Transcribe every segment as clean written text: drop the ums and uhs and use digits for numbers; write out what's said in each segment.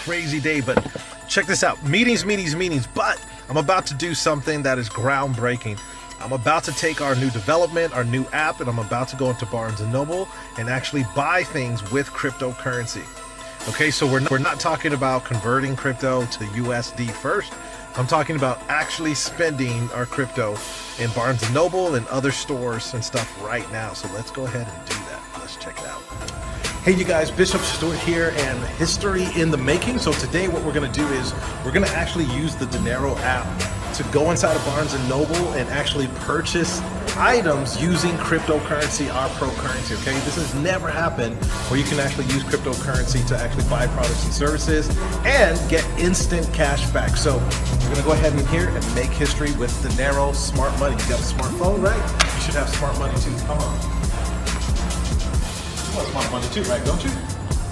crazy day, but check this out. Meetings, but I'm about to do something that is groundbreaking. I'm about to take our new development, our new app, and I'm about to go into Barnes & Noble and actually buy things with cryptocurrency. Okay, so we're not talking about converting crypto to USD first. I'm talking about actually spending our crypto in Barnes & Noble and other stores and stuff right now. So let's go ahead and do that. Let's check it out. Hey you guys, Bishop Stewart here, and history in the making. So today what we're going to do is we're going to actually use the Dinero app to go inside of Barnes & Noble and actually purchase items using cryptocurrency, our pro currency. Okay, this has never happened where you can actually use cryptocurrency to actually buy products and services and get instant cash back. So we're going to go ahead in here and make history with Dinero smart money. You got a smartphone, right? You should have smart money too. Come on. You want smart money too, right? Don't you?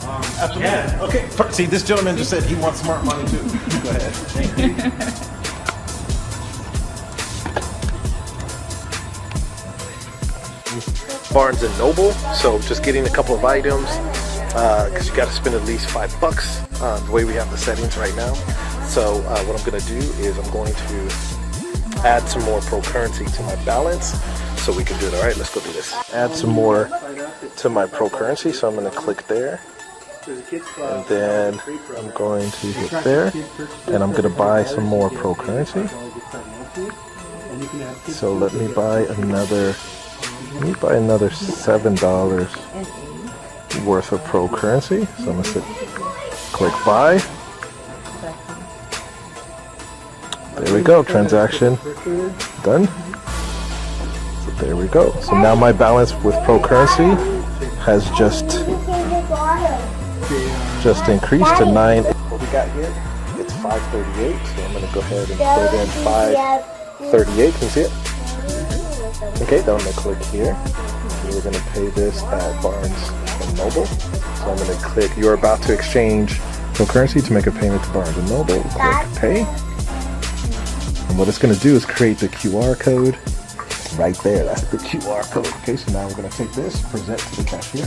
Absolutely. Yeah. Okay. See, this gentleman just said he wants smart money too. Go ahead. Thank you. Barnes & Noble, so just getting a couple of items because you got to spend at least $5 the way we have the settings right now. So what I'm going to do is I'm going to add some more pro currency to my balance so we can do it. All right, let's go do this. Add some more to my pro currency, so I'm going to click there, and then I'm going to hit there, and I'm going to buy some more pro currency. So let me buy another $7 worth of pro currency. So I'm going to click buy. There we go, transaction done. So there we go. So now my balance with pro currency has just increased to 9. What we got here? It's 538. So I'm going to go ahead and put in 538. Can you see it? Okay, then I'm going to click here. We're going to pay this at Barnes & Noble. So I'm going to click, you're about to exchange pro currency to make a payment to Barnes & Noble. Click pay. And what it's going to do is create the QR code right there. That's the QR code. Okay, so now we're going to take this, present to the cashier.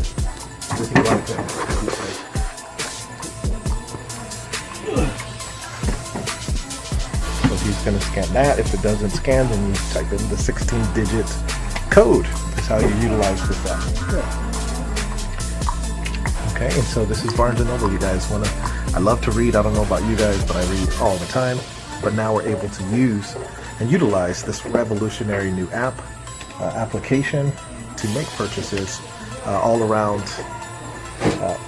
Right there. So he's going to scan that. If it doesn't scan, then you type in the 16-digit code. That's how you utilize this app. Okay, and so this is Barnes & Noble. You guys want to, I love to read. I don't know about you guys, but I read all the time. But now we're able to use and utilize this revolutionary new application to make purchases all around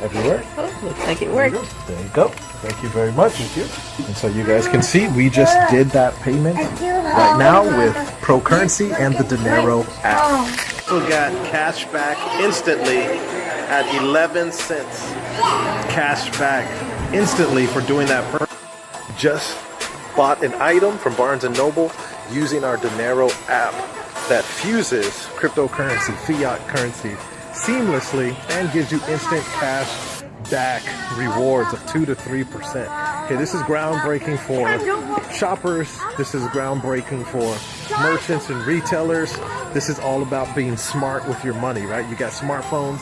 everywhere. Oh, looks like it worked. There you go. Thank you very much. Thank you. And so you guys can see we just did that payment right now with pro currency and the Dinero app. We got cash back instantly at 11 cents. Cash back instantly for doing that purchase. Just bought an item from Barnes & Noble using our Dinero app that fuses cryptocurrency, fiat currency seamlessly and gives you instant cash back rewards of 2 to 3%. Okay, this is groundbreaking for shoppers. This is groundbreaking for merchants and retailers. This is all about being smart with your money, right? You got smartphones,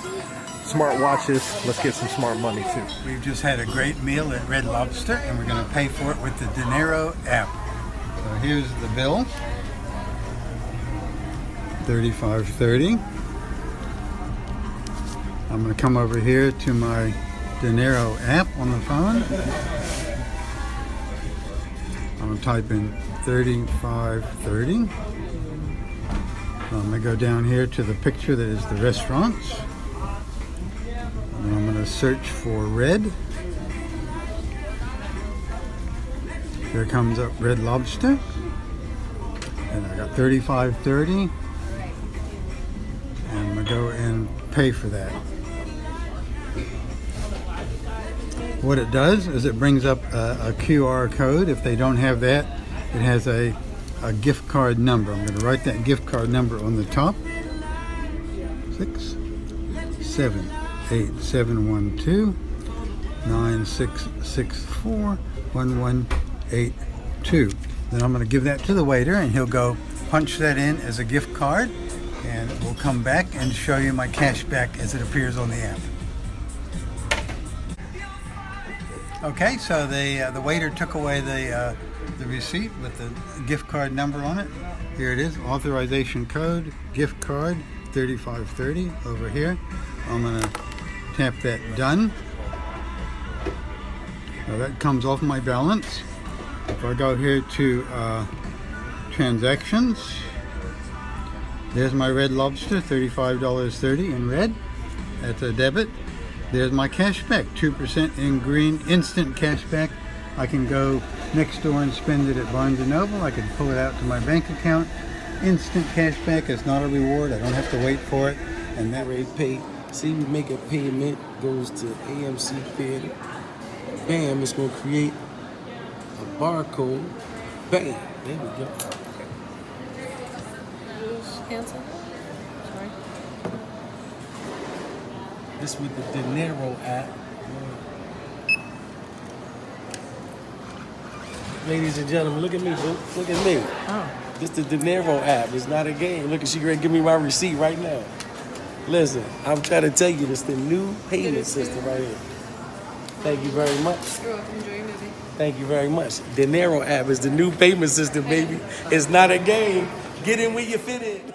smart watches. Let's get some smart money too. We've just had a great meal at Red Lobster, and we're going to pay for it with the Dinero app. So here's the bill, $35.30. I'm going to come over here to my Dinero app on the phone. I'm going to type in $35.30. I'm going to go down here to the picture that is the restaurants. And I'm going to search for Red. Here comes up Red Lobster. And I got $35.30. And I'm going to go and pay for that. What it does is it brings up a QR code. If they don't have that, it has a gift card number. I'm going to write that gift card number on the top. 678-712 9664 1182. Then I'm going to give that to the waiter, and he'll go punch that in as a gift card, and we'll come back and show you my cash back as it appears on the app. Okay, so the waiter took away the receipt with the gift card number on it. Here it is, authorization code, gift card 3530 over here. I'm gonna tap that done. Now that comes off my balance. If I go here to transactions, there's my Red Lobster, $35.30 in red. That's a debit. There's my cash back, 2% in green, instant cash back. I can go next door and spend it at Barnes & Noble. I can pull it out to my bank account. Instant cash back is not a reward. I don't have to wait for it. And that Rate pay. See, we make a payment, goes to AMC Theater. Bam, it's gonna create a barcode. Bam, there we go. Cancel. Sorry. This with the Dinero app. Ladies and gentlemen, look at me, boo. Look at me. Oh. This the Dinero app. It's not a game. Look at she ready to give me my receipt right now. Listen, I'm trying to tell you, this the new payment system right here. Thank you very much. You're welcome. Enjoy your movie. Thank you very much. Dinero app is the new payment system, baby. It's not a game. Get in where you fit in.